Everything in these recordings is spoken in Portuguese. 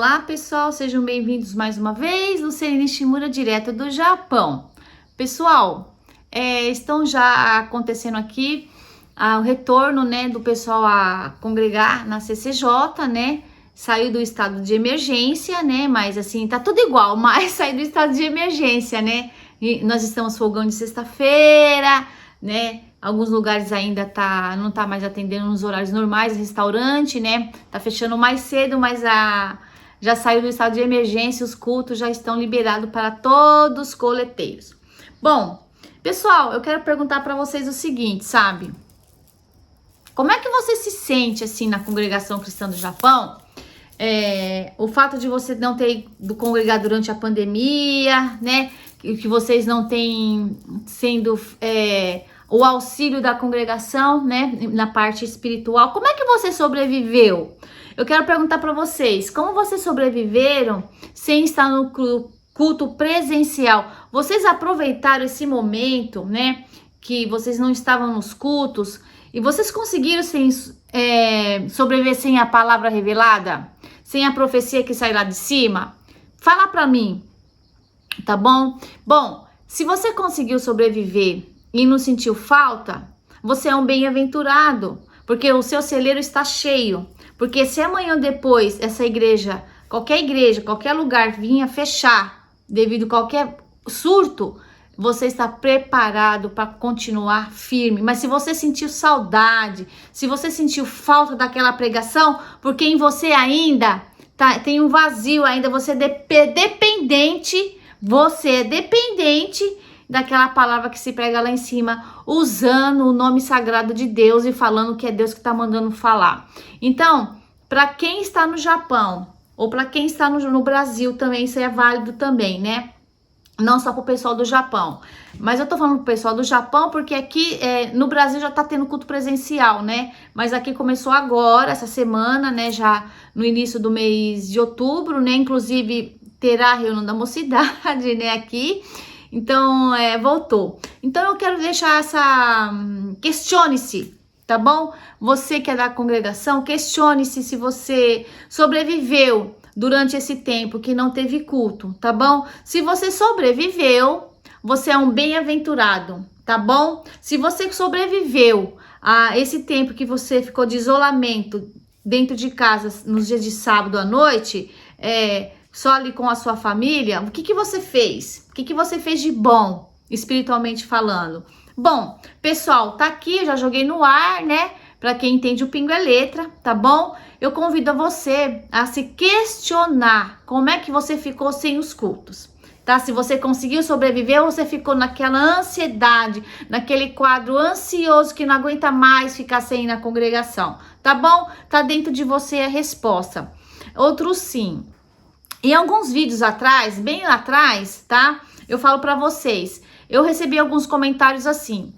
Olá pessoal, sejam bem-vindos mais uma vez, Luciane Nishimura, direto do Japão. Pessoal, estão já acontecendo aqui o retorno, né, do pessoal a congregar na CCJ, né? Saiu do estado de emergência, né? Mas assim, tá tudo igual, mas saiu do estado de emergência, né? E nós estamos folgando de sexta-feira, né? Alguns lugares ainda não tá mais atendendo nos horários normais, restaurante, né? Tá fechando mais cedo, mas já saiu do estado de emergência, os cultos já estão liberados para todos os coleteiros. Bom, pessoal, eu quero perguntar para vocês o seguinte, sabe? Como é que você se sente assim na congregação cristã do Japão? O fato de você não ter ido congregar durante a pandemia, né? Que vocês não têm sendo o auxílio da congregação, né? Na parte espiritual. Como é que você sobreviveu? Eu quero perguntar para vocês, como vocês sobreviveram sem estar no culto presencial? Vocês aproveitaram esse momento, né? Que vocês não estavam nos cultos e vocês conseguiram sobreviver sem a palavra revelada? Sem a profecia que sai lá de cima? Fala para mim, tá bom? Bom, se você conseguiu sobreviver e não sentiu falta, você é um bem-aventurado, porque o seu celeiro está cheio. Porque se amanhã ou depois essa igreja, qualquer lugar vinha fechar devido a qualquer surto, você está preparado para continuar firme. Mas se você sentiu saudade, se você sentiu falta daquela pregação, porque em você ainda tem um vazio, ainda você é dependente daquela palavra que se prega lá em cima, usando o nome sagrado de Deus e falando que é Deus que está mandando falar. Então, para quem está no Japão, ou para quem está no Brasil também, isso é válido também, né? Não só pro pessoal do Japão, mas eu tô falando pro pessoal do Japão porque aqui no Brasil já tá tendo culto presencial, né? Mas aqui começou agora, essa semana, né? Já no início do mês de outubro, né? Inclusive terá a reunião da mocidade, né? Aqui, então voltou. Então eu quero deixar questione-se, tá bom? Você que é da congregação, questione-se se você sobreviveu durante esse tempo que não teve culto, tá bom? Se você sobreviveu, você é um bem-aventurado, tá bom? Se você sobreviveu a esse tempo que você ficou de isolamento dentro de casa nos dias de sábado à noite, só ali com a sua família, o que você fez? O que você fez de bom, espiritualmente falando? Bom, pessoal, tá aqui, eu já joguei no ar, né? Para quem entende o pingo é letra, tá bom? Eu convido você a se questionar como é que você ficou sem os cultos, tá? Se você conseguiu sobreviver ou você ficou naquela ansiedade, naquele quadro ansioso que não aguenta mais ficar sem ir na congregação, tá bom? Tá dentro de você a resposta. Outro sim. Em alguns vídeos atrás, bem lá atrás, tá? Eu falo para vocês, eu recebi alguns comentários assim: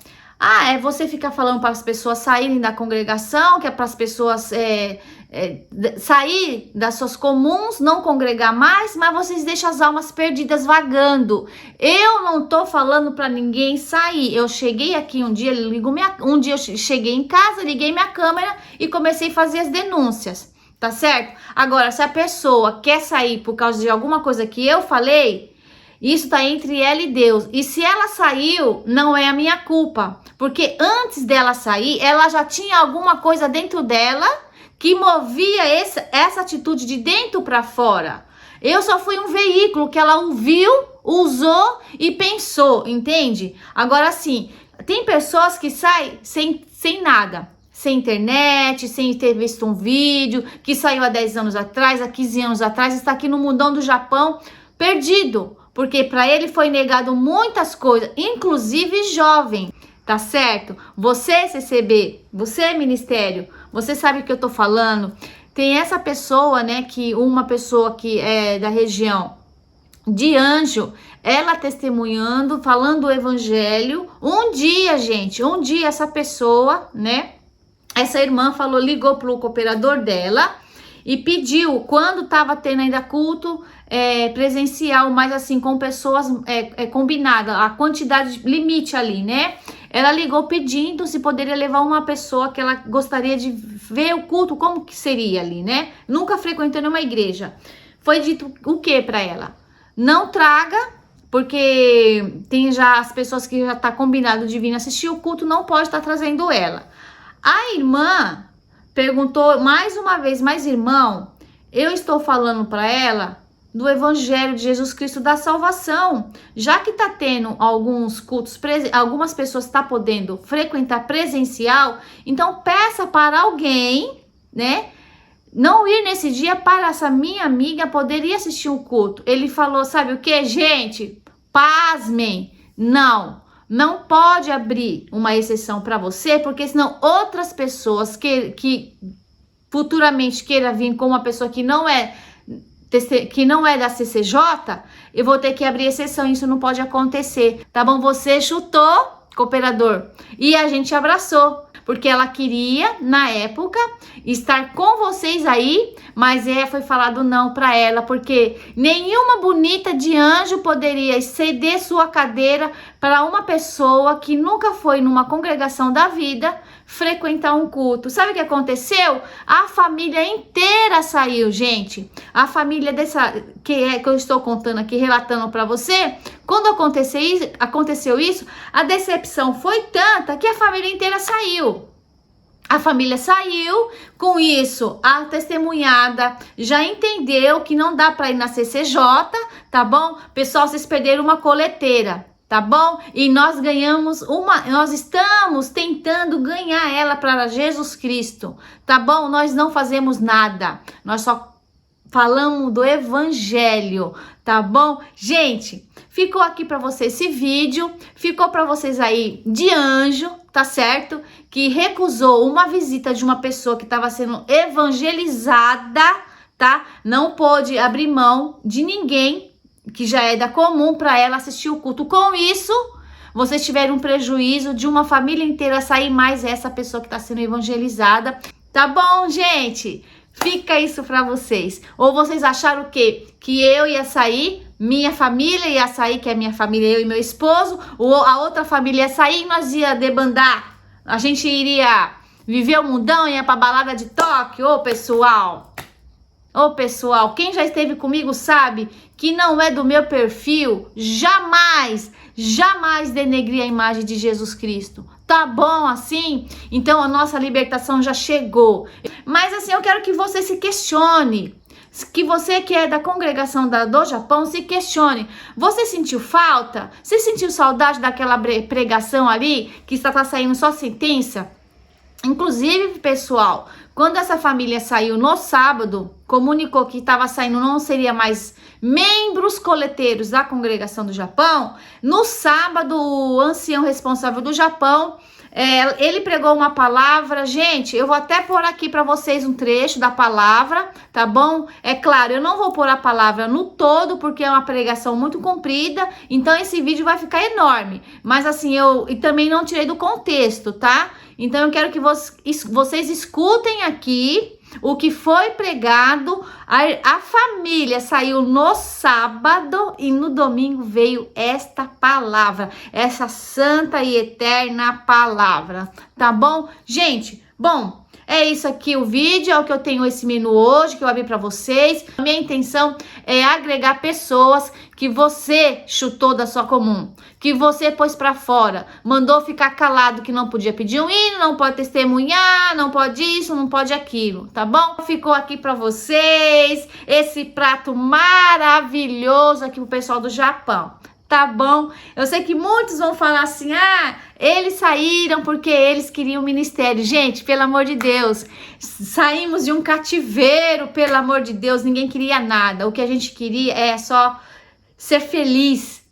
você fica falando para as pessoas saírem da congregação, que é para as pessoas sair das suas comuns, não congregar mais, mas vocês deixam as almas perdidas vagando. Eu não tô falando para ninguém sair. Eu cheguei aqui um dia, eu cheguei em casa, liguei minha câmera e comecei a fazer as denúncias, tá certo? Agora, se a pessoa quer sair por causa de alguma coisa que eu falei, isso tá entre ela e Deus. E se ela saiu, não é a minha culpa. Porque antes dela sair, ela já tinha alguma coisa dentro dela que movia essa atitude de dentro para fora. Eu só fui um veículo que ela ouviu, usou e pensou, entende? Agora sim, tem pessoas que saem sem nada. Sem internet, sem ter visto um vídeo, que saiu há 10 anos atrás, há 15 anos atrás, está aqui no mundão do Japão, perdido. Porque para ele foi negado muitas coisas, inclusive jovem, tá certo? Você, CCB, você, ministério, você sabe o que eu tô falando? Tem essa pessoa, né, uma pessoa que é da região de Anjo, ela testemunhando, falando o evangelho. Um dia essa pessoa, né, essa irmã ligou pro cooperador dela e pediu, quando tava tendo ainda culto presencial, mas assim, com pessoas combinada, a quantidade limite ali, né? Ela ligou pedindo se poderia levar uma pessoa que ela gostaria de ver o culto, como que seria ali, né? Nunca frequentou nenhuma igreja. foi dito o que para ela? Não traga, porque tem já as pessoas que já tá combinado de vir assistir o culto, não pode estar trazendo ela. A irmã perguntou mais uma vez, mas irmão, eu estou falando para ela do Evangelho de Jesus Cristo da salvação, já que tá tendo alguns cultos, algumas pessoas tá podendo frequentar presencial, então peça para alguém, né, não ir nesse dia para essa minha amiga poder ir assistir o culto. Ele falou, sabe o que, gente? Pasmem, não pode abrir uma exceção para você, porque senão outras pessoas que futuramente queira vir com uma pessoa que não é da CCJ, eu vou ter que abrir exceção, isso não pode acontecer, tá bom? Você chutou, cooperador, e a gente abraçou, porque ela queria, na época, estar com vocês aí, mas foi falado não para ela, porque nenhuma bonita de anjo poderia ceder sua cadeira para uma pessoa que nunca foi numa congregação da vida frequentar um culto. Sabe o que aconteceu? A família inteira saiu, gente. A família que eu estou contando aqui, relatando para você, quando aconteceu isso, a decepção foi tanta que a família inteira saiu. A família saiu, com isso a testemunhada já entendeu que não dá para ir na CCJ, tá bom? Pessoal, vocês perderam uma coleteira, tá bom? E nós estamos tentando ganhar ela para Jesus Cristo, tá bom? Nós não fazemos nada, nós só falamos do Evangelho, tá bom? Gente, ficou aqui para vocês esse vídeo, ficou para vocês aí de anjo, tá certo? Que recusou uma visita de uma pessoa que estava sendo evangelizada, tá? Não pôde abrir mão de ninguém que já é da comum para ela assistir o culto. Com isso, vocês tiveram um prejuízo de uma família inteira sair, mais essa pessoa que está sendo evangelizada. Tá bom, gente? Fica isso para vocês. Ou vocês acharam o quê? Que eu ia sair, minha família ia sair, que é minha família, eu e meu esposo, ou a outra família ia sair e nós ia debandar. A gente iria viver o mundão, ia pra balada de toque. Ô pessoal, quem já esteve comigo sabe que não é do meu perfil jamais denegrir a imagem de Jesus Cristo. Tá bom assim? Então a nossa libertação já chegou. Mas assim, eu quero que você se questione. Que você que é da congregação do Japão, se questione. Você sentiu falta? Você sentiu saudade daquela pregação ali, que está saindo só sentença? Inclusive, pessoal, quando essa família saiu no sábado, comunicou que estava saindo, não seria mais membros coleteiros da congregação do Japão. No sábado, o ancião responsável do Japão, ele pregou uma palavra. Gente, eu vou até pôr aqui para vocês um trecho da palavra, tá bom? É claro, eu não vou pôr a palavra no todo, porque é uma pregação muito comprida, então esse vídeo vai ficar enorme. Mas assim, e também não tirei do contexto, tá? Então eu quero que vocês escutem aqui o que foi pregado. A família saiu no sábado e no domingo veio esta palavra, essa santa e eterna palavra, tá bom? Gente, bom, é isso aqui o vídeo, é o que eu tenho esse menu hoje, que eu abri para vocês. A minha intenção é agregar pessoas que você chutou da sua comum, que você pôs para fora, mandou ficar calado, que não podia pedir um hino, não pode testemunhar, não pode isso, não pode aquilo, tá bom? Ficou aqui para vocês esse prato maravilhoso aqui pro pessoal do Japão. Tá bom? Eu sei que muitos vão falar assim, eles saíram porque eles queriam ministério. Gente, pelo amor de Deus, saímos de um cativeiro, pelo amor de Deus, ninguém queria nada. O que a gente queria é só ser feliz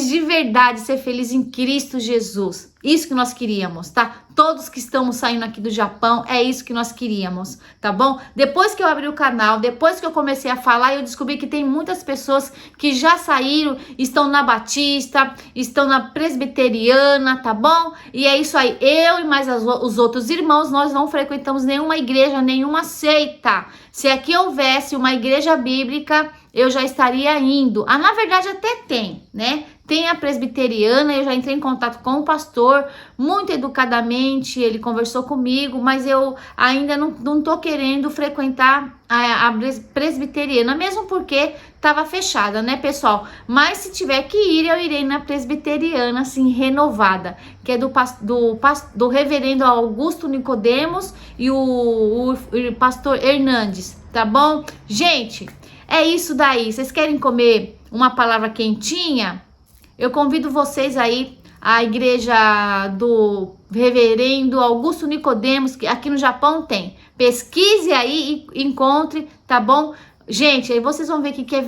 de verdade, ser feliz em Cristo Jesus. Isso que nós queríamos, tá? Todos que estamos saindo aqui do Japão, é isso que nós queríamos, tá bom? Depois que eu abri o canal, depois que eu comecei a falar, eu descobri que tem muitas pessoas que já saíram, estão na Batista, estão na Presbiteriana, tá bom? E é isso aí, eu e mais os outros irmãos, nós não frequentamos nenhuma igreja, nenhuma seita. Se aqui houvesse uma igreja bíblica, eu já estaria indo. Na verdade até tem, né? Tem a presbiteriana, eu já entrei em contato com o pastor, muito educadamente, ele conversou comigo, mas eu ainda não tô querendo frequentar a presbiteriana, mesmo porque tava fechada, né, pessoal? Mas se tiver que ir, eu irei na presbiteriana, assim, renovada, que é do reverendo Augusto Nicodemos e o pastor Hernandes, tá bom? Gente, é isso daí. Vocês querem comer uma palavra quentinha? Eu convido vocês aí à igreja do reverendo Augusto Nicodemos, que aqui no Japão tem. Pesquise aí e encontre, tá bom? Gente, aí vocês vão ver o que é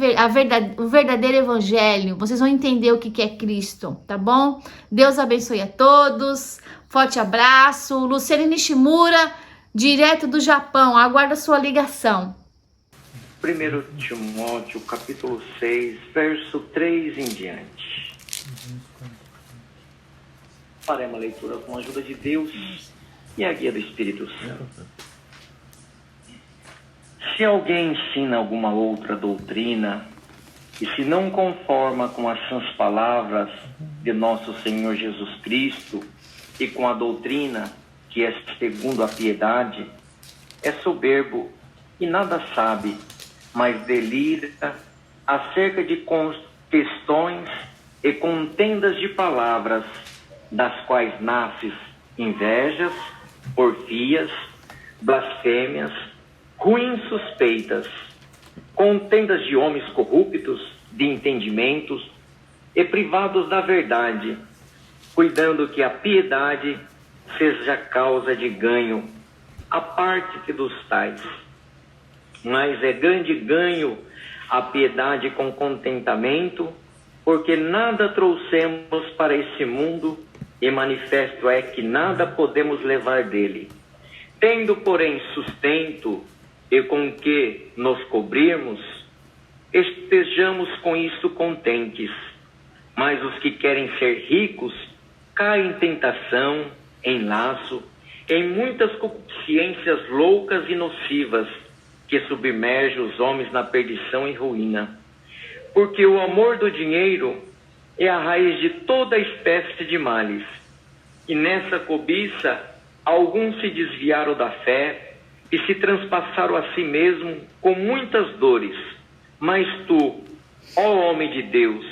o verdadeiro evangelho. Vocês vão entender o que é Cristo, tá bom? Deus abençoe a todos. Forte abraço. Luciane Nishimura, direto do Japão. Aguardo a sua ligação. 1 Timóteo, capítulo 6, verso 3 em diante. Faremos a leitura com a ajuda de Deus e a guia do Espírito Santo. Se alguém ensina alguma outra doutrina e se não conforma com as sãs palavras de nosso Senhor Jesus Cristo e com a doutrina que é segundo a piedade, é soberbo e nada sabe, mas delira acerca de questões e contendas de palavras, das quais nascem invejas, porfias, blasfêmias, ruins suspeitas, contendas de homens corruptos, de entendimentos e privados da verdade, cuidando que a piedade seja causa de ganho, a parte dos tais. Mas é grande ganho a piedade com contentamento, porque nada trouxemos para esse mundo, e manifesto é que nada podemos levar dele. Tendo, porém, sustento e com que nos cobrirmos, estejamos com isto contentes. Mas os que querem ser ricos caem em tentação, em laço, em muitas concupiscências loucas e nocivas, que submerge os homens na perdição e ruína. Porque o amor do dinheiro é a raiz de toda espécie de males. E nessa cobiça, alguns se desviaram da fé e se transpassaram a si mesmo com muitas dores. Mas tu, ó homem de Deus,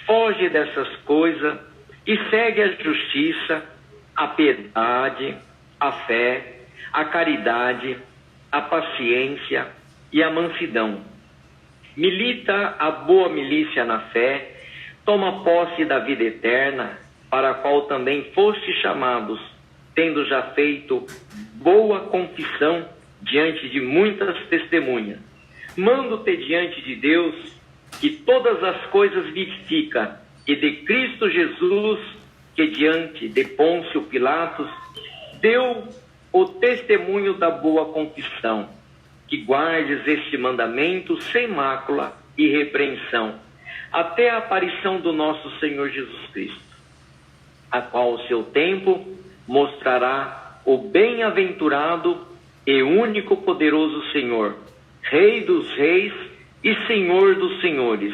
foge dessas coisas e segue a justiça, a piedade, a fé, a caridade, a paciência e a mansidão. Milita a boa milícia na fé, toma posse da vida eterna, para a qual também foste chamados, tendo já feito boa confissão diante de muitas testemunhas. Mando-te diante de Deus, que todas as coisas vivifica, e de Cristo Jesus, que diante de Pôncio Pilatos deu o testemunho da boa confissão, que guardes este mandamento sem mácula e repreensão, até a aparição do nosso Senhor Jesus Cristo, a qual o seu tempo mostrará o bem-aventurado e único poderoso Senhor, Rei dos reis e Senhor dos senhores,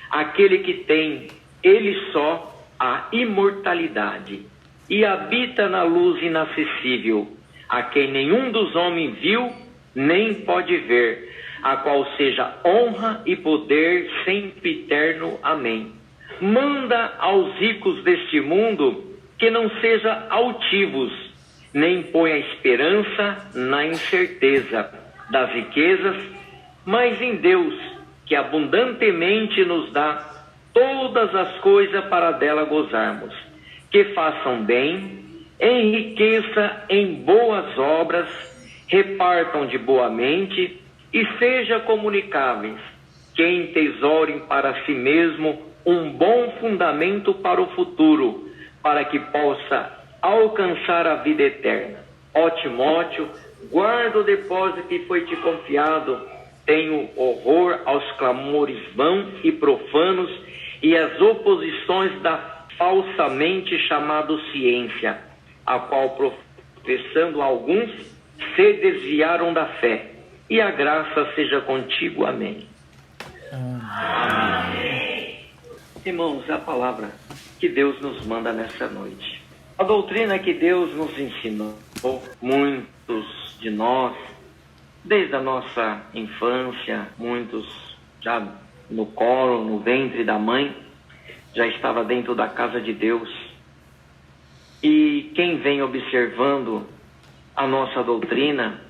aquele que tem, ele só, a imortalidade, e habita na luz inacessível, a quem nenhum dos homens viu, nem pode ver, a qual seja honra e poder sempre eterno. Amém. Manda aos ricos deste mundo que não sejam altivos, nem põe a esperança na incerteza das riquezas, mas em Deus, que abundantemente nos dá todas as coisas para dela gozarmos. Que façam bem, enriqueça em boas obras, repartam de boa mente e sejam comunicáveis, que entesourem para si mesmo um bom fundamento para o futuro, para que possa alcançar a vida eterna. Ó Timóteo, guarda o depósito que foi te confiado, tenho horror aos clamores vãos e profanos e às oposições da falsamente chamada ciência, a qual professando alguns se desviaram da fé, e a graça seja contigo. Amém. Amém. Irmãos, é a palavra que Deus nos manda nessa noite. A doutrina que Deus nos ensinou, muitos de nós, desde a nossa infância, muitos já no colo, no ventre da mãe, já estava dentro da casa de Deus. E quem vem observando a nossa doutrina,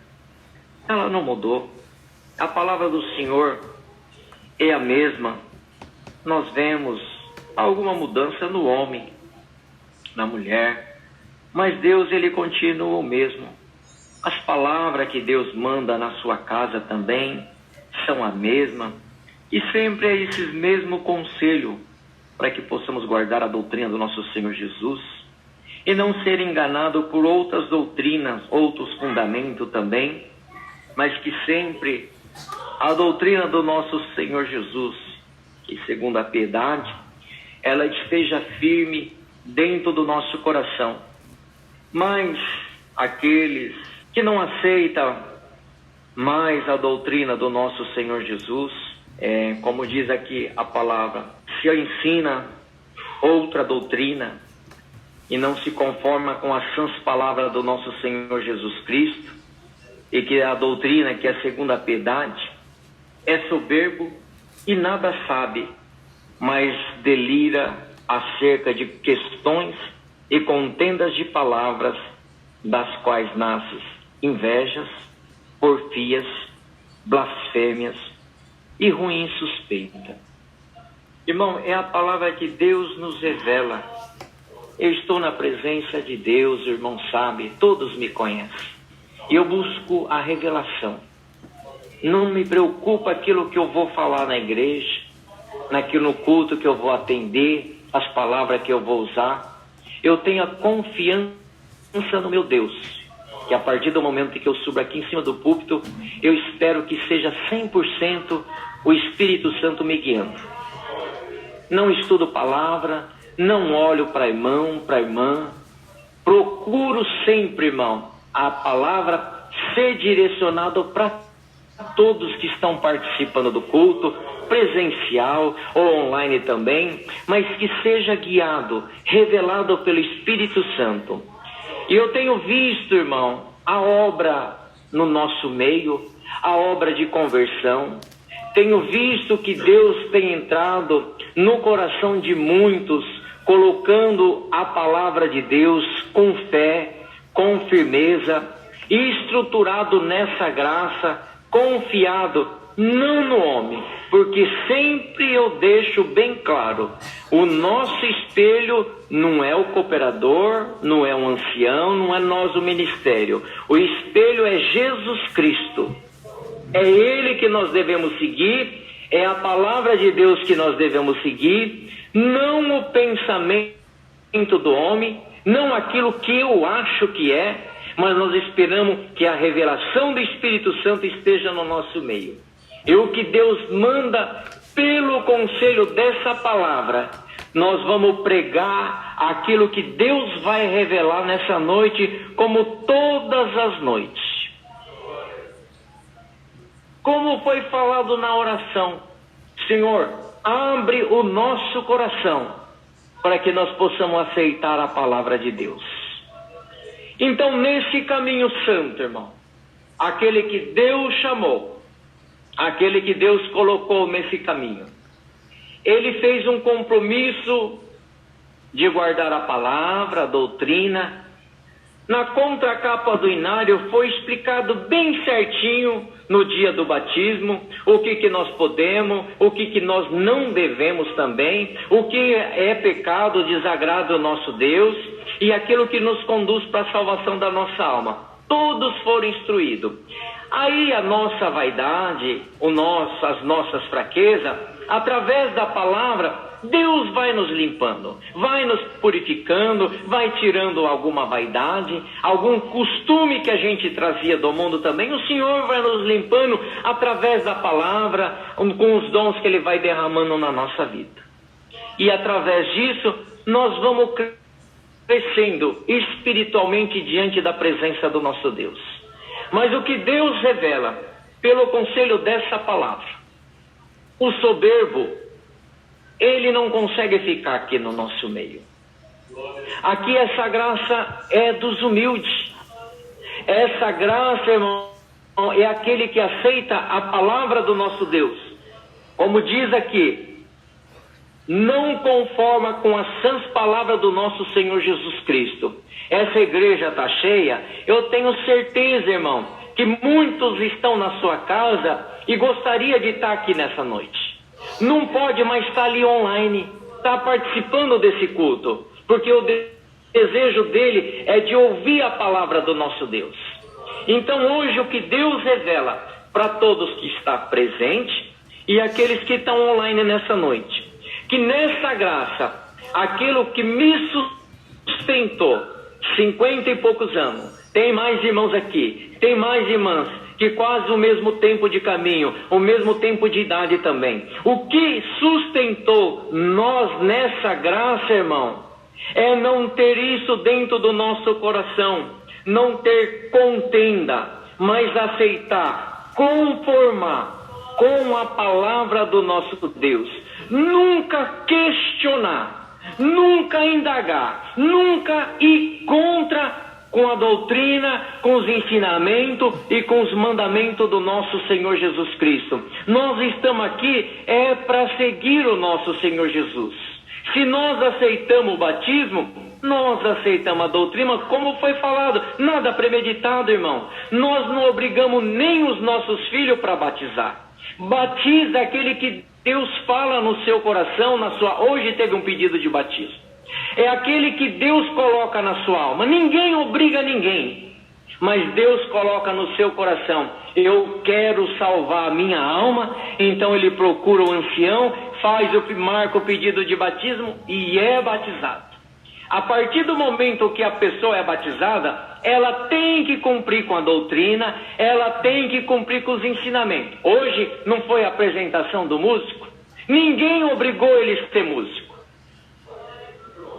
ela não mudou. A palavra do Senhor é a mesma. Nós vemos alguma mudança no homem, na mulher, mas Deus, ele continua o mesmo. As palavras que Deus manda na sua casa também são a mesma, e sempre é esses mesmo conselho para que possamos guardar a doutrina do nosso Senhor Jesus e não ser enganado por outras doutrinas, outros fundamentos também, mas que sempre a doutrina do nosso Senhor Jesus, que segundo a piedade, ela esteja firme dentro do nosso coração. Mas aqueles que não aceitam mais a doutrina do nosso Senhor Jesus, como diz aqui a palavra, se ensina outra doutrina e não se conforma com as sãs palavras do nosso Senhor Jesus Cristo, e que a doutrina, que é segundo a piedade, é soberbo e nada sabe, mas delira acerca de questões e contendas de palavras, das quais nascem invejas, porfias, blasfêmias e ruim suspeita. Irmão, é a palavra que Deus nos revela. Eu estou na presença de Deus, o irmão sabe, todos me conhecem. E eu busco a revelação. Não me preocupa aquilo que eu vou falar na igreja, naquilo no culto que eu vou atender, as palavras que eu vou usar. Eu tenho a confiança no meu Deus, que a partir do momento que eu subo aqui em cima do púlpito, eu espero que seja 100% o Espírito Santo me guiando. Não estudo palavra, não olho para irmão, para irmã. Procuro sempre, irmão, a palavra ser direcionada para todos que estão participando do culto, presencial ou online também, mas que seja guiado, revelado pelo Espírito Santo. E eu tenho visto, irmão, a obra no nosso meio, a obra de conversão. Tenho visto que Deus tem entrado no coração de muitos, colocando a palavra de Deus com fé, com firmeza, e estruturado nessa graça, confiado não no homem, porque sempre eu deixo bem claro, o nosso espelho não é o cooperador, não é um ancião, não é nós o ministério. O espelho é Jesus Cristo. É Ele que nós devemos seguir, é a palavra de Deus que nós devemos seguir, não o pensamento do homem, não aquilo que eu acho que é, mas nós esperamos que a revelação do Espírito Santo esteja no nosso meio. E o que Deus manda pelo conselho dessa palavra, nós vamos pregar aquilo que Deus vai revelar nessa noite, como todas as noites. Como foi falado na oração, Senhor, abre o nosso coração para que nós possamos aceitar a palavra de Deus. Então, nesse caminho santo, irmão, aquele que Deus chamou, aquele que Deus colocou nesse caminho, ele fez um compromisso de guardar a palavra, a doutrina. Na contracapa do inário foi explicado bem certinho no dia do batismo, o que nós podemos, o que nós não devemos também, o que é pecado, desagrada ao nosso Deus, e aquilo que nos conduz para a salvação da nossa alma. Todos foram instruídos. Aí a nossa vaidade, as nossas fraquezas, através da palavra, Deus vai nos limpando, vai nos purificando, vai tirando alguma vaidade, algum costume que a gente trazia do mundo também. O Senhor vai nos limpando através da palavra, com os dons que Ele vai derramando na nossa vida. E através disso, nós vamos crescendo espiritualmente diante da presença do nosso Deus. Mas o que Deus revela pelo conselho dessa palavra, o soberbo ele não consegue ficar aqui no nosso meio. Aqui essa graça é dos humildes. Essa graça, irmão, é aquele que aceita a palavra do nosso Deus. Como diz aqui, não conforma com as sãs palavras do nosso Senhor Jesus Cristo. Essa igreja está cheia. Eu tenho certeza, irmão, que muitos estão na sua casa e gostaria de estar aqui nessa noite. Não pode mais estar ali online, estar participando desse culto, porque o desejo dele é de ouvir a palavra do nosso Deus. Então hoje o que Deus revela para todos que está presente e aqueles que estão online nessa noite, que nessa graça, aquilo que me sustentou 50 e poucos anos, tem mais irmãos aqui, tem mais irmãs que quase o mesmo tempo de caminho, o mesmo tempo de idade também. O que sustentou nós nessa graça, irmão, é não ter isso dentro do nosso coração, não ter contenda, mas aceitar, conformar com a palavra do nosso Deus. Nunca questionar, nunca indagar, nunca ir contra com a doutrina, com os ensinamentos e com os mandamentos do nosso Senhor Jesus Cristo. Nós estamos aqui para seguir o nosso Senhor Jesus. Se nós aceitamos o batismo, nós aceitamos a doutrina, como foi falado, nada premeditado, irmão. Nós não obrigamos nem os nossos filhos para batizar. Batiza aquele que Deus fala no seu coração, hoje teve um pedido de batismo. É aquele que Deus coloca na sua alma. Ninguém obriga ninguém, mas Deus coloca no seu coração: eu quero salvar a minha alma. Então ele procura o ancião, marca o pedido de batismo e é batizado. A partir do momento que a pessoa é batizada, ela tem que cumprir com a doutrina, ela tem que cumprir com os ensinamentos. Hoje não foi a apresentação do músico? Ninguém obrigou ele a ser músico.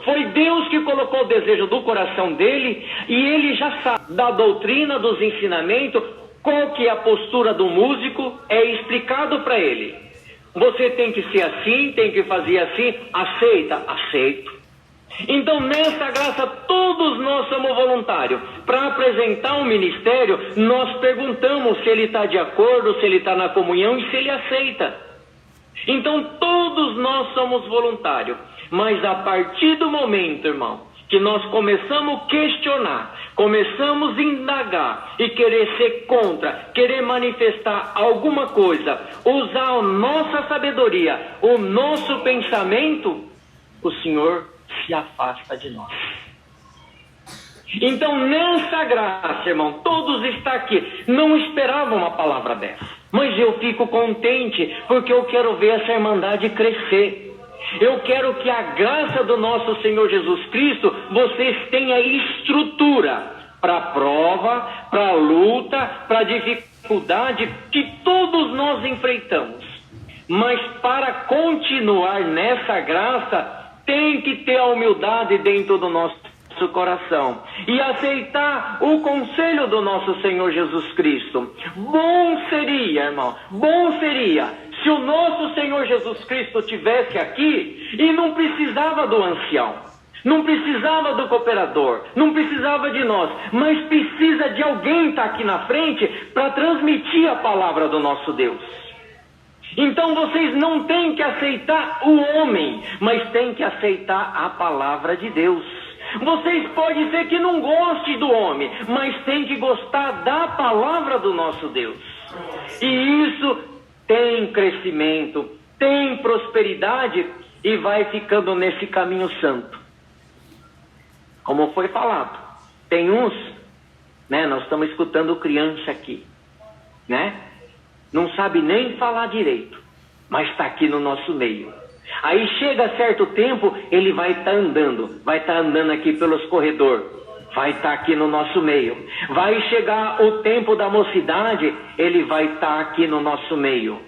Foi Deus que colocou o desejo do coração dele e ele já sabe da doutrina, dos ensinamentos, qual que é a postura do músico, é explicado para ele. Você tem que ser assim, tem que fazer assim, aceita? Aceito. Então nessa graça todos nós somos voluntários. Para apresentar um ministério, nós perguntamos se ele está de acordo, se ele está na comunhão e se ele aceita. Então todos nós somos voluntários. Mas a partir do momento, irmão, que nós começamos a questionar, começamos a indagar e querer ser contra, querer manifestar alguma coisa, usar a nossa sabedoria, o nosso pensamento, o Senhor se afasta de nós. Então nessa graça, irmão, todos estão aqui, não esperavam uma palavra dessa, mas eu fico contente porque eu quero ver essa irmandade crescer. Eu quero que a graça do nosso Senhor Jesus Cristo, vocês tenham estrutura para a prova, para a luta, para a dificuldade que todos nós enfrentamos. Mas para continuar nessa graça, tem que ter a humildade dentro do nosso coração e aceitar o conselho do nosso Senhor Jesus Cristo. Bom seria, irmão, bom seria se o nosso Senhor Jesus Cristo estivesse aqui e não precisava do ancião, não precisava do cooperador, não precisava de nós, mas precisa de alguém estar aqui na frente para transmitir a palavra do nosso Deus. Então vocês não têm que aceitar o homem, mas têm que aceitar a palavra de Deus. Vocês podem ser que não gostem do homem, mas têm que gostar da palavra do nosso Deus. E isso tem crescimento, tem prosperidade e vai ficando nesse caminho santo. Como foi falado, tem uns, né, nós estamos escutando criança aqui, né? Não sabe nem falar direito, mas está aqui no nosso meio. Aí chega certo tempo, ele vai estar andando aqui pelos corredores, vai estar aqui no nosso meio. Vai chegar o tempo da mocidade, ele vai estar aqui no nosso meio.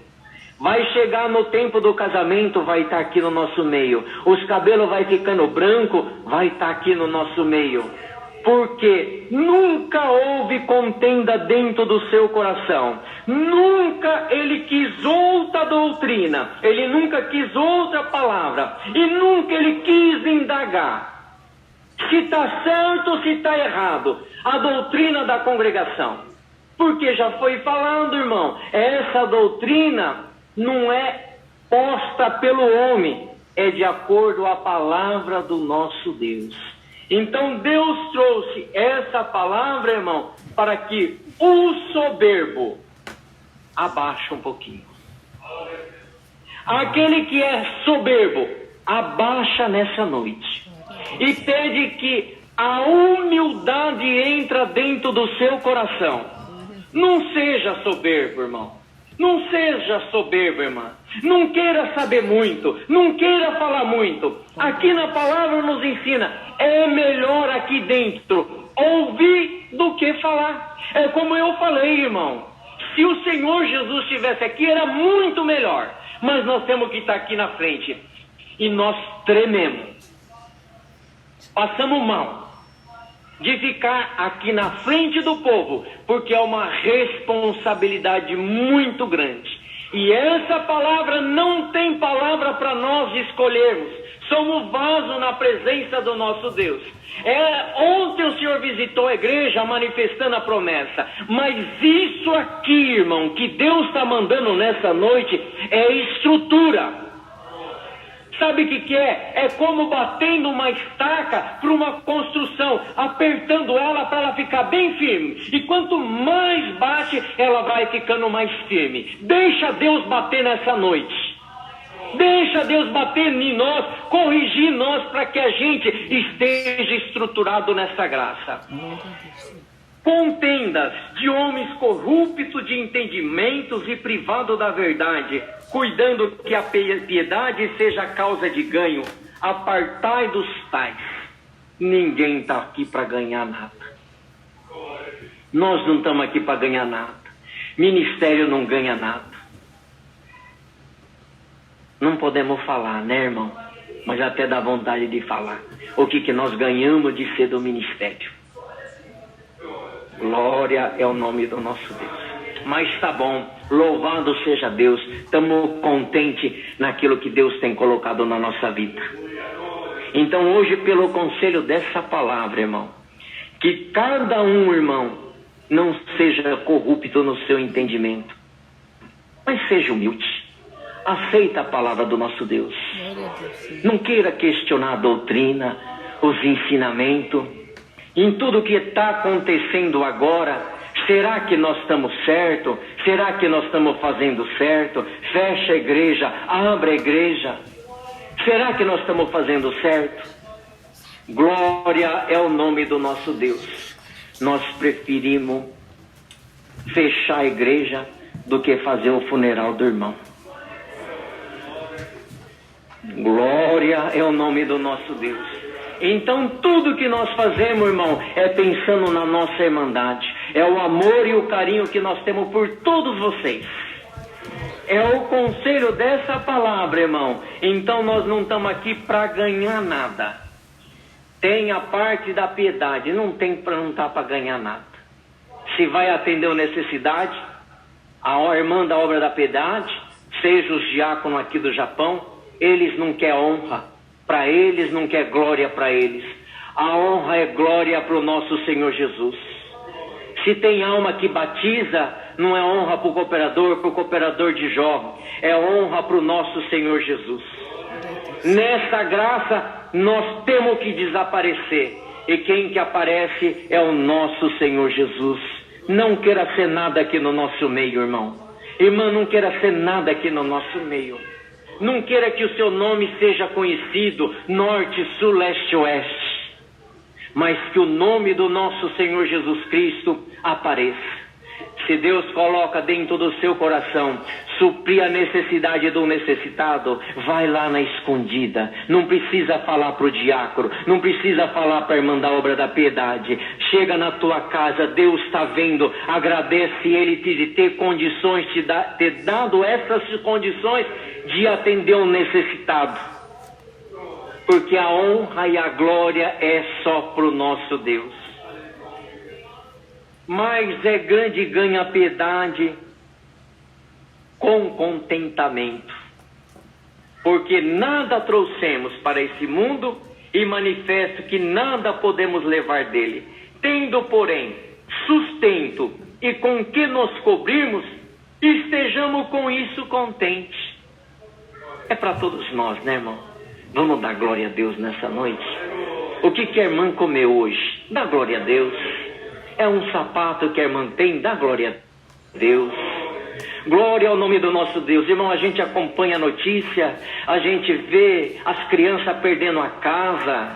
Vai chegar no tempo do casamento, vai estar aqui no nosso meio. Os cabelos vai ficando branco, vai estar aqui no nosso meio. porque nunca houve contenda dentro do seu coração, nunca ele quis outra doutrina, ele nunca quis outra palavra, e nunca ele quis indagar se está certo ou se está errado a doutrina da congregação, porque já foi falando, irmão, essa doutrina não é posta pelo homem, é de acordo à palavra do nosso Deus. Então Deus trouxe essa palavra, irmão, para que o soberbo abaixe um pouquinho. Aquele que é soberbo, abaixa nessa noite. E pede que a humildade entre dentro do seu coração. Não seja soberbo, irmão. Não seja soberbo, irmã. Não queira saber muito. Não queira falar muito. Aqui na palavra nos ensina, é melhor aqui dentro ouvir do que falar. É como eu falei, irmão. Se o Senhor Jesus estivesse aqui, era muito melhor. Mas nós temos que estar aqui na frente. E nós trememos. Passamos mal de ficar aqui na frente do povo, porque é uma responsabilidade muito grande. E essa palavra não tem palavra para nós escolhermos. Somos vaso na presença do nosso Deus. Ontem o Senhor visitou a igreja manifestando a promessa. Mas isso aqui, irmão, que Deus está mandando nessa noite é estrutura. Sabe o que é? É como batendo uma estaca para uma construção, apertando ela para ela ficar bem firme. E quanto mais bate, ela vai ficando mais firme. Deixa Deus bater nessa noite. Deixa Deus bater em nós, corrigir nós para que a gente esteja estruturado nessa graça. Contendas de homens corruptos de entendimentos e privados da verdade, cuidando que a piedade seja causa de ganho, apartai dos tais. Ninguém está aqui para ganhar nada. Nós não estamos aqui para ganhar nada. Ministério não ganha nada. Não podemos falar, né, irmão? Mas até dá vontade de falar. O que nós ganhamos de ser do ministério. Glória é o nome do nosso Deus. Mas tá bom, louvado seja Deus. Estamos contentes naquilo que Deus tem colocado na nossa vida. Então hoje, pelo conselho dessa palavra, irmão, que cada um, irmão, não seja corrupto no seu entendimento, mas seja humilde. Aceita a palavra do nosso Deus. Não queira questionar a doutrina, os ensinamentos. Em tudo que está acontecendo agora, será que nós estamos certo? Será que nós estamos fazendo certo? Fecha a igreja, abre a igreja. Será que nós estamos fazendo certo? Glória é o nome do nosso Deus. Nós preferimos fechar a igreja do que fazer o funeral do irmão. Glória é o nome do nosso Deus. Então tudo que nós fazemos, irmão, é pensando na nossa irmandade. É o amor e o carinho que nós temos por todos vocês. É o conselho dessa palavra, irmão. Então nós não estamos aqui para ganhar nada. Tem a parte da piedade, não está para ganhar nada. Se vai atender a necessidade, a irmã da obra da piedade, seja os diáconos aqui do Japão, eles não querem honra. Para eles não quer glória para eles. A honra é glória para o nosso Senhor Jesus. Se tem alma que batiza, não é honra para o cooperador de jovem. É honra para o nosso Senhor Jesus. Nessa graça, nós temos que desaparecer. E quem que aparece é o nosso Senhor Jesus. Não queira ser nada aqui no nosso meio, irmão. Irmã, não queira ser nada aqui no nosso meio. Não queira que o seu nome seja conhecido norte, sul, leste, oeste, mas que o nome do nosso Senhor Jesus Cristo apareça. Se Deus coloca dentro do seu coração suprir a necessidade do necessitado, vai lá na escondida. Não precisa falar para o diácono, não precisa falar para a irmã da obra da piedade. Chega na tua casa, Deus está vendo, agradece Ele de ter condições, ter dado essas condições de atender o necessitado. Porque a honra e a glória é só para o nosso Deus. mas é grande ganha a piedade com contentamento. Porque nada trouxemos para esse mundo e manifesto que nada podemos levar dele. Tendo, porém, sustento e com que nos cobrirmos, estejamos com isso contentes. É para todos nós, né, irmão? Vamos dar glória a Deus nessa noite. O que a irmã comeu hoje? Dá glória a Deus. É um sapato que a irmã tem? Dá glória a Deus. Glória ao nome do nosso Deus. Irmão, a gente acompanha a notícia, a gente vê as crianças perdendo a casa,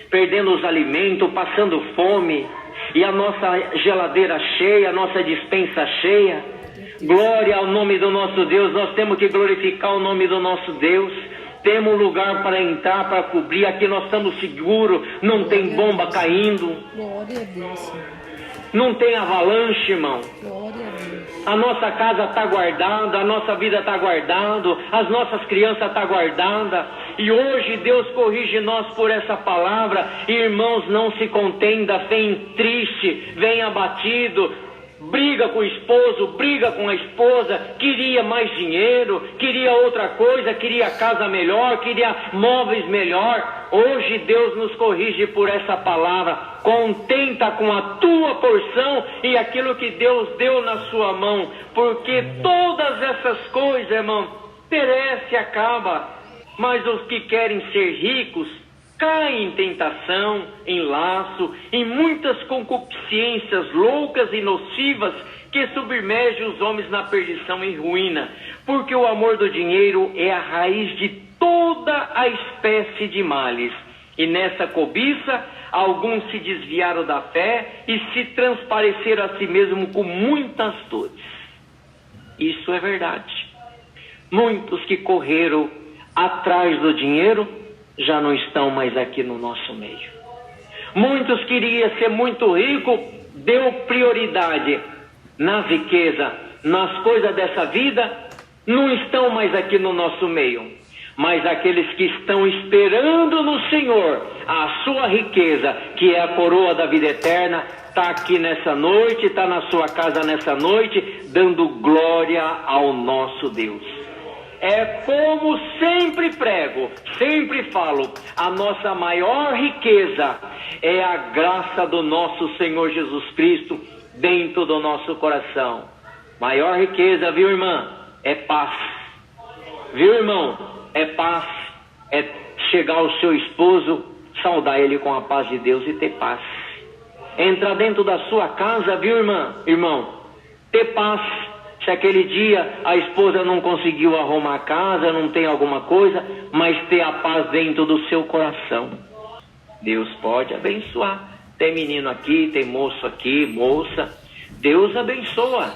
perdendo os alimentos, passando fome, e a nossa geladeira cheia, a nossa despensa cheia. Glória ao nome do nosso Deus. Nós temos que glorificar o nome do nosso Deus. Temos lugar para entrar, para cobrir. Aqui nós estamos seguros, não tem bomba caindo. Glória a Deus, Senhor. Não tem avalanche, irmão. Glória a Deus. A nossa casa está guardada, a nossa vida está guardada, as nossas crianças estão guardadas. E hoje Deus corrige nós por essa palavra. Irmãos, não se contenda, vem triste, vem abatido, briga com o esposo, briga com a esposa, queria mais dinheiro, queria outra coisa, queria casa melhor, queria móveis melhor. Hoje Deus nos corrige por essa palavra. Contenta com a tua porção e aquilo que Deus deu na sua mão, porque todas essas coisas, irmão, perece e acaba. Mas os que querem ser ricos caem em tentação, em laço, em muitas concupiscências loucas e nocivas que submergem os homens na perdição e ruína, porque o amor do dinheiro é a raiz de toda a espécie de males. E nessa cobiça, alguns se desviaram da fé e se transpareceram a si mesmo com muitas dores. Isso é verdade. Muitos que correram atrás do dinheiro já não estão mais aqui no nosso meio. Muitos queriam ser muito rico, deu prioridade na riqueza, nas coisas dessa vida, não estão mais aqui no nosso meio. Mas aqueles que estão esperando no Senhor a sua riqueza, que é a coroa da vida eterna, está aqui nessa noite, está na sua casa nessa noite, dando glória ao nosso Deus. É como sempre prego, sempre falo, a nossa maior riqueza é a graça do nosso Senhor Jesus Cristo dentro do nosso coração. Maior riqueza, viu, irmã? É paz. Viu, irmão? É paz. É chegar ao seu esposo, saudar ele com a paz de Deus e ter paz. Entrar dentro da sua casa, viu, irmã? Irmão, ter paz. Se aquele dia a esposa não conseguiu arrumar a casa, não tem alguma coisa, mas ter a paz dentro do seu coração. Deus pode abençoar. Tem menino aqui, tem moço aqui, moça. Deus abençoa.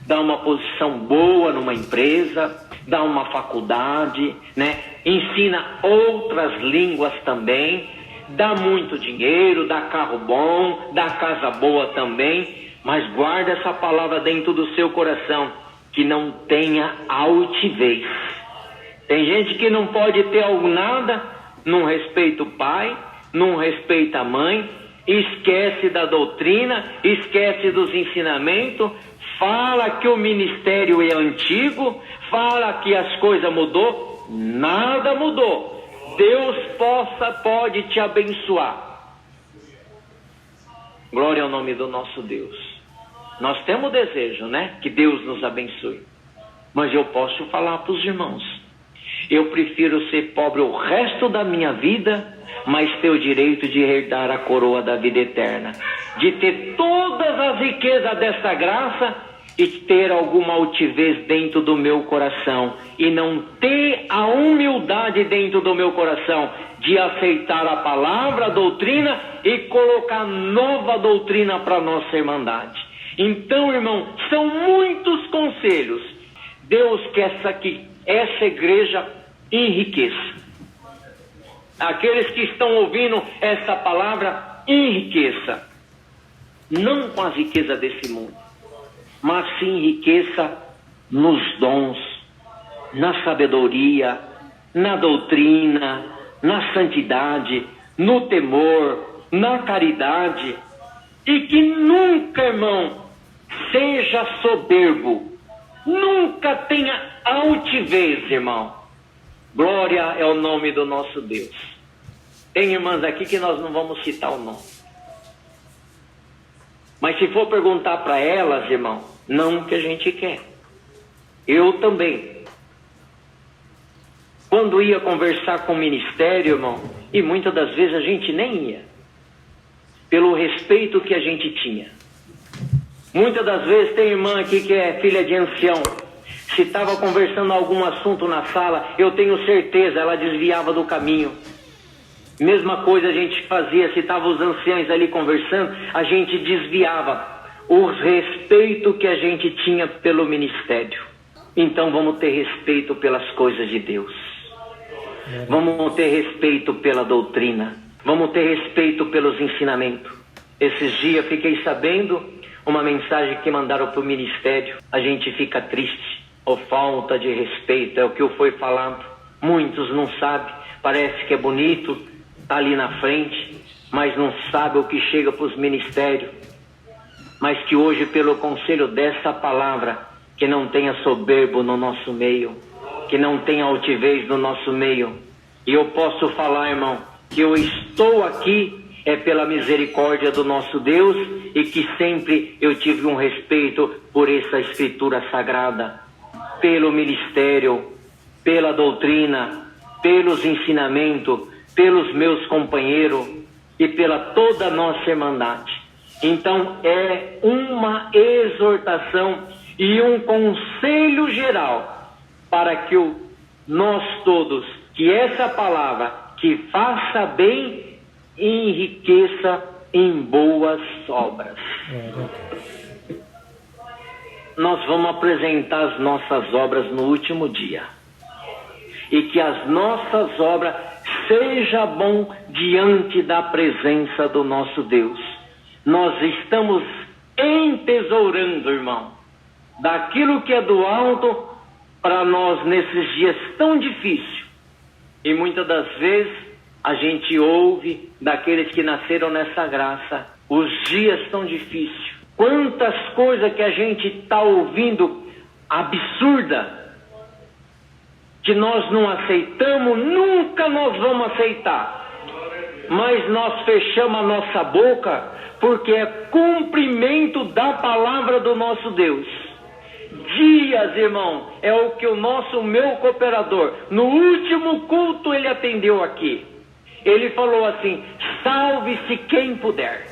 Dá uma posição boa numa empresa, dá uma faculdade, né? Ensina outras línguas também, dá muito dinheiro, dá carro bom, dá casa boa também. Mas guarda essa palavra dentro do seu coração, que não tenha altivez. Tem gente que não pode ter nada, não respeita o pai, não respeita a mãe, esquece da doutrina, esquece dos ensinamentos, fala que o ministério é antigo, fala que as coisas mudou, nada mudou. Deus pode te abençoar. Glória ao nome do nosso Deus. Nós temos desejo, né? Que Deus nos abençoe. Mas eu posso falar para os irmãos. Eu prefiro ser pobre o resto da minha vida, mas ter o direito de herdar a coroa da vida eterna. De ter todas as riquezas dessa graça e ter alguma altivez dentro do meu coração. E não ter a humildade dentro do meu coração de aceitar a palavra, a doutrina e colocar nova doutrina para a nossa irmandade. Então, irmão, são muitos conselhos. Deus quer que essa igreja enriqueça. Aqueles que estão ouvindo essa palavra, enriqueça. Não com a riqueza desse mundo, mas sim enriqueça nos dons, na sabedoria, na doutrina, na santidade, no temor, na caridade. E que nunca, irmão, seja soberbo. Nunca tenha altivez, irmão. Glória é o nome do nosso Deus. Tem irmãs aqui que nós não vamos citar o nome. Mas se for perguntar para elas, irmão, não o que a gente quer. Eu também. Quando ia conversar com o ministério, irmão, e muitas das vezes a gente nem ia, pelo respeito que a gente tinha. Muitas das vezes tem irmã aqui que é filha de ancião. Se estava conversando algum assunto na sala, eu tenho certeza, ela desviava do caminho. Mesma coisa a gente fazia, se estavam os anciãos ali conversando, a gente desviava o respeito que a gente tinha pelo ministério. Então vamos ter respeito pelas coisas de Deus. Vamos ter respeito pela doutrina. Vamos ter respeito pelos ensinamentos. Esses dias fiquei sabendo uma mensagem que mandaram para o ministério. A gente fica triste. Ou falta de respeito, é o que eu fui falando. Muitos não sabem, parece que é bonito, tá ali na frente, mas não sabe o que chega para os ministérios. Mas que hoje, pelo conselho dessa palavra, que não tenha soberbo no nosso meio, que não tenha altivez no nosso meio. E eu posso falar, irmão, que eu estou aqui é pela misericórdia do nosso Deus e que sempre eu tive um respeito por essa escritura sagrada, pelo ministério, pela doutrina, pelos ensinamentos, pelos meus companheiros e pela toda a nossa irmandade. Então é uma exortação e um conselho geral para que nós todos, que essa palavra que faça bem e enriqueça em boas obras. Nós vamos apresentar as nossas obras no último dia. E que as nossas obras sejam bom diante da presença do nosso Deus. Nós estamos entesourando, irmão, daquilo que é do alto para nós nesses dias tão difíceis. E muitas das vezes a gente ouve daqueles que nasceram nessa graça, os dias tão difíceis. Quantas coisas que a gente está ouvindo absurda, que nós não aceitamos, nunca nós vamos aceitar. Mas nós fechamos a nossa boca porque é cumprimento da palavra do nosso Deus. Dias, irmão, é o que o meu cooperador, no último culto ele atendeu aqui. Ele falou assim: salve-se quem puder.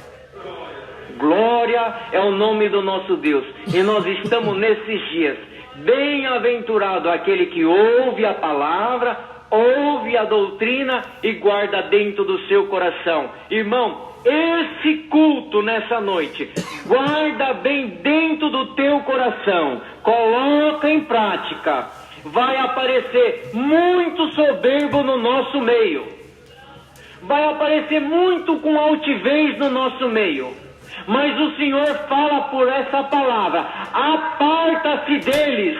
Glória é o nome do nosso Deus. E nós estamos nesses dias. Bem-aventurado aquele que ouve a palavra, ouve a doutrina e guarda dentro do seu coração. Irmão, esse culto nessa noite, guarda bem dentro do teu coração. Coloca em prática. Vai aparecer muito soberbo no nosso meio. Vai aparecer muito com altivez no nosso meio. Mas o Senhor fala por essa palavra: aparta-se deles.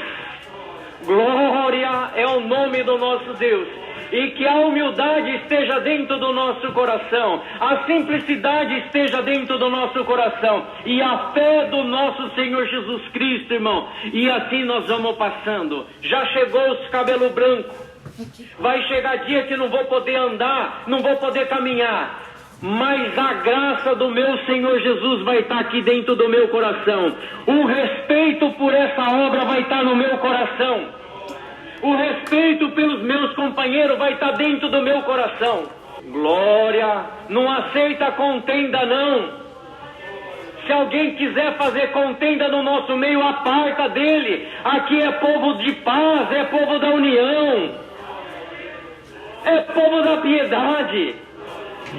Glória é o nome do nosso Deus. E que a humildade esteja dentro do nosso coração, a simplicidade esteja dentro do nosso coração e a fé do nosso Senhor Jesus Cristo, irmão. E assim nós vamos passando. Já chegou os cabelos brancos. Vai chegar dia que não vou poder andar, não vou poder caminhar. Mas a graça do meu Senhor Jesus vai estar aqui dentro do meu coração. O respeito por essa obra vai estar no meu coração. O respeito pelos meus companheiros vai estar dentro do meu coração. Glória! Não aceita contenda, não. Se alguém quiser fazer contenda no nosso meio, aparta dele. Aqui é povo de paz, é povo da união. É povo da piedade.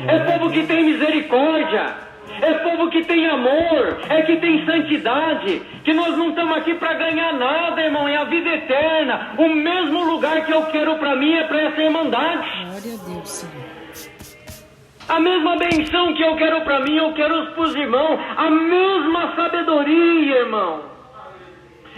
É povo que tem misericórdia. É povo que tem amor. É que tem santidade. Que nós não estamos aqui para ganhar nada, irmão. É a vida eterna. O mesmo lugar que eu quero para mim é para essa irmandade. Glória a Deus, Senhor. A mesma benção que eu quero para mim, eu quero para os irmãos. A mesma sabedoria, irmão.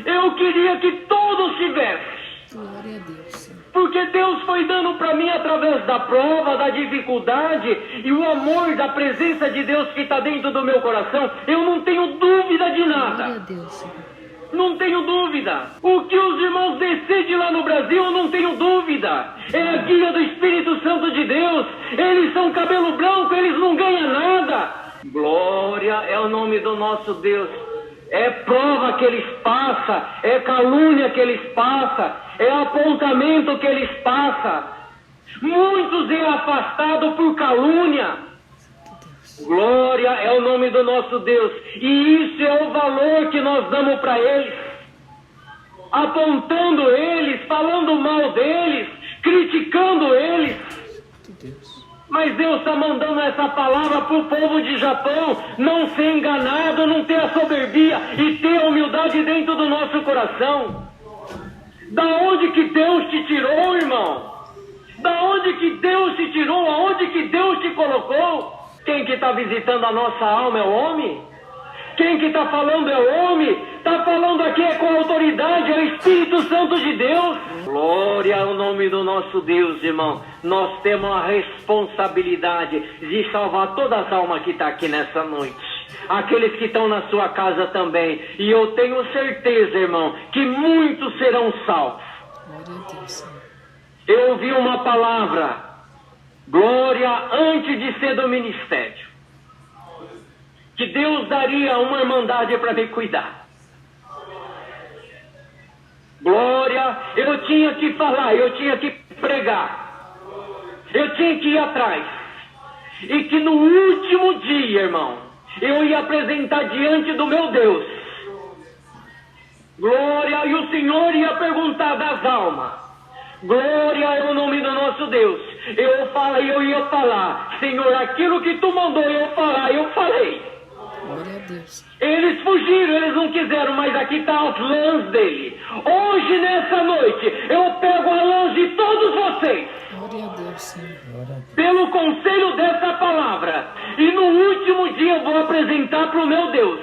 Eu queria que todos tivessem. Glória a Deus, Senhor. Porque Deus foi dando para mim através da prova, da dificuldade e o amor da presença de Deus que está dentro do meu coração. Eu não tenho dúvida de nada. Glória a Deus, Senhor. Não tenho dúvida. O que os irmãos decidem lá no Brasil, eu não tenho dúvida. É a guia do Espírito Santo de Deus. Eles são cabelo branco, eles não ganham nada. Glória é o nome do nosso Deus. É prova que eles passam, é calúnia que eles passam, é apontamento que eles passam. Muitos é afastado por calúnia. Glória é o nome do nosso Deus. E isso é o valor que nós damos para eles. Apontando eles, falando mal deles, criticando eles. Mas Deus está mandando essa palavra para o povo de Japão não ser enganado, não ter a soberbia e ter a humildade dentro do nosso coração. Da onde que Deus te tirou, irmão? Da onde que Deus te tirou? Aonde que Deus te colocou? Quem que está visitando a nossa alma é o homem? Quem que está falando é o homem? Está falando aqui é com autoridade, é o Espírito Santo de Deus. Glória ao nome do nosso Deus, irmão. Nós temos a responsabilidade de salvar todas as almas que estão aqui nessa noite. Aqueles que estão na sua casa também. E eu tenho certeza, irmão, que muitos serão salvos. Glória a Deus, Senhor. Eu ouvi uma palavra, glória, antes de ser do ministério, que Deus daria uma irmandade para me cuidar. Glória, eu tinha que falar, eu tinha que pregar, eu tinha que ir atrás. E que no último dia, irmão, eu ia apresentar diante do meu Deus. Glória, e o Senhor ia perguntar das almas. Glória é o nome do nosso Deus. Eu ia falar, Senhor, aquilo que tu mandou eu falar, eu falei. Glória a Deus. Eles fugiram, eles não quiseram, mas aqui está as lãs dele. Hoje, nessa noite, eu pego a lã de todos vocês. Glória a Deus, Senhor. Pelo conselho dessa palavra. E no último dia eu vou apresentar para o meu Deus.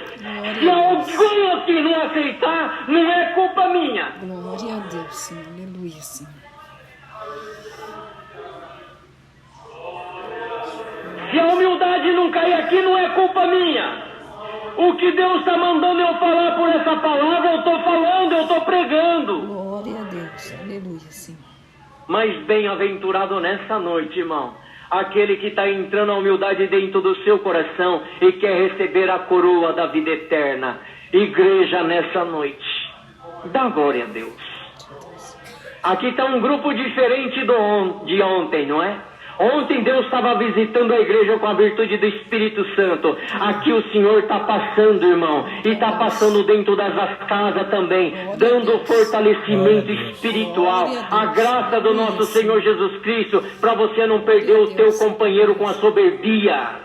Se alguém aqui não aceitar, não é culpa minha. Glória a Deus, Senhor. Aleluia, Senhor. Se a humildade não cair aqui, não é culpa minha. O que Deus está mandando eu falar por essa palavra, eu estou falando, eu estou pregando. Glória a Deus. Aleluia, Senhor. Mas bem-aventurado nessa noite, irmão, aquele que está entrando a humildade dentro do seu coração e quer receber a coroa da vida eterna. Igreja, nessa noite, dá glória a Deus. Aqui está um grupo diferente de ontem, não é? Ontem Deus estava visitando a igreja com a virtude do Espírito Santo. Aqui o Senhor está passando, irmão, e está passando dentro das casas também, dando fortalecimento espiritual, a graça do nosso Senhor Jesus Cristo, para você não perder o teu companheiro com a soberbia,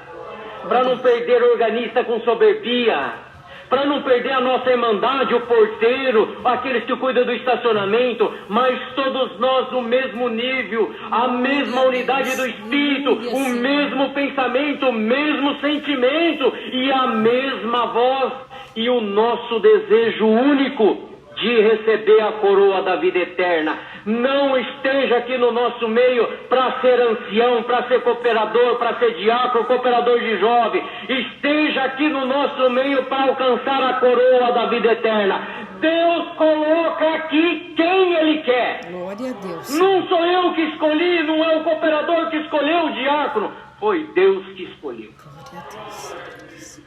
para não perder o organista com soberbia, para não perder a nossa irmandade, o porteiro, aqueles que cuidam do estacionamento, mas todos nós no mesmo nível, a mesma unidade do Espírito, o mesmo pensamento, o mesmo sentimento e a mesma voz e o nosso desejo único de receber a coroa da vida eterna. Não esteja aqui no nosso meio para ser ancião, para ser cooperador, para ser diácono, cooperador de jovem. Esteja aqui no nosso meio para alcançar a coroa da vida eterna. Deus coloca aqui quem Ele quer. Glória a Deus. Não sou eu que escolhi, não é o cooperador que escolheu o diácono. Foi Deus que escolheu. Glória a Deus.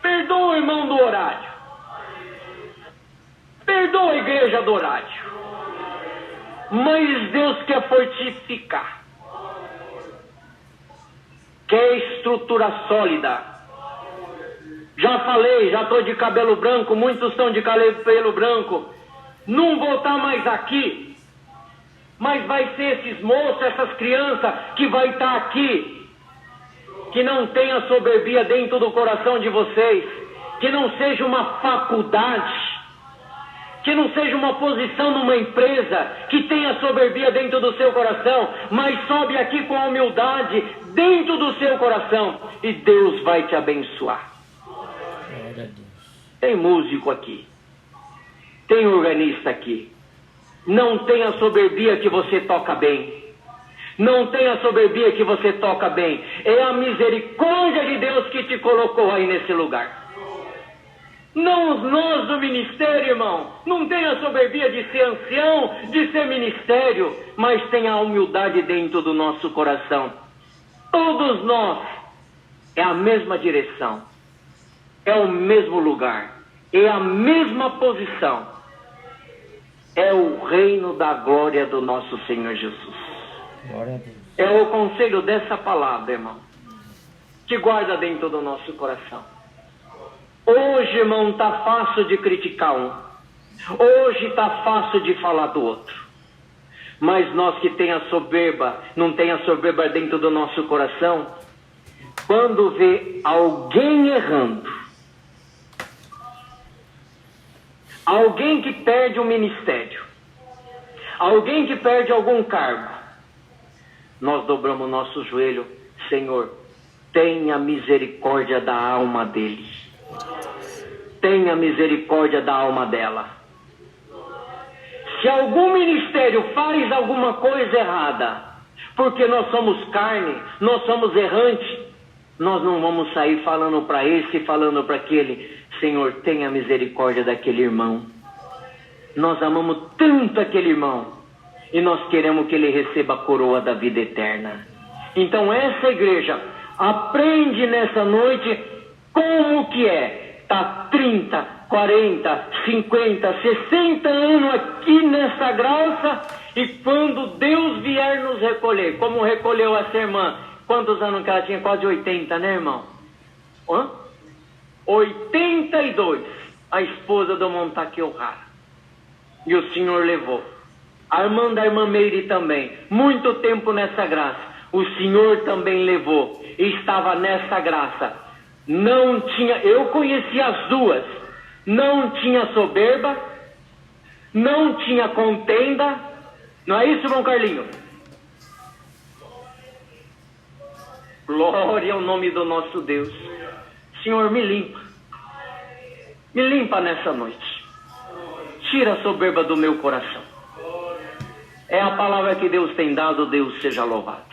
Perdoa, irmão, do horário. Perdoa a igreja do horário. Mas Deus quer fortificar. Quer estrutura sólida. Já falei, já estou de cabelo branco, muitos estão de cabelo branco. Não vou estar mais aqui. Mas vai ser esses moços, essas crianças que vai estar aqui. Que não tenha soberbia dentro do coração de vocês. Que não seja uma faculdade. Que não seja uma posição numa empresa que tenha soberbia dentro do seu coração, mas sobe aqui com a humildade dentro do seu coração e Deus vai te abençoar. Tem músico aqui, tem organista aqui, Não tenha soberbia que você toca bem. Não tenha soberbia que você toca bem. É a misericórdia de Deus que te colocou aí nesse lugar. Não nós do ministério, irmão. Não tenha soberbia de ser ancião, de ser ministério, mas tenha a humildade dentro do nosso coração. Todos nós é a mesma direção, é o mesmo lugar, é a mesma posição. É o reino da glória do nosso Senhor Jesus. Glória a Deus. É o conselho dessa palavra, irmão, que guarda dentro do nosso coração. Hoje, irmão, está fácil de criticar um. Hoje está fácil de falar do outro. Mas nós que tem a soberba, não tem a soberba dentro do nosso coração, quando vê alguém errando, alguém que perde um ministério, alguém que perde algum cargo, nós dobramos o nosso joelho. Senhor, tenha misericórdia da alma dele. Tenha misericórdia da alma dela. Se algum ministério faz alguma coisa errada, porque nós somos carne, nós somos errantes, nós não vamos sair falando para esse, falando para aquele. Senhor, tenha misericórdia daquele irmão. Nós amamos tanto aquele irmão e nós queremos que ele receba a coroa da vida eterna. Então essa igreja aprende nessa noite como que é. Está 30, 40, 50, 60 anos aqui nessa graça, e quando Deus vier nos recolher, como recolheu essa irmã, quantos anos que ela tinha? Quase 80, né, irmão? 82, a esposa do Montaqueu Rara. E o Senhor levou. A irmã da irmã Meire também, muito tempo nessa graça. O Senhor também levou, e estava nessa graça. Não tinha, eu conheci as duas, não tinha soberba, não tinha contenda, não é isso, irmão Carlinho? Glória ao nome do nosso Deus. Senhor, me limpa nessa noite, tira a soberba do meu coração. É a palavra que Deus tem dado, Deus seja louvado.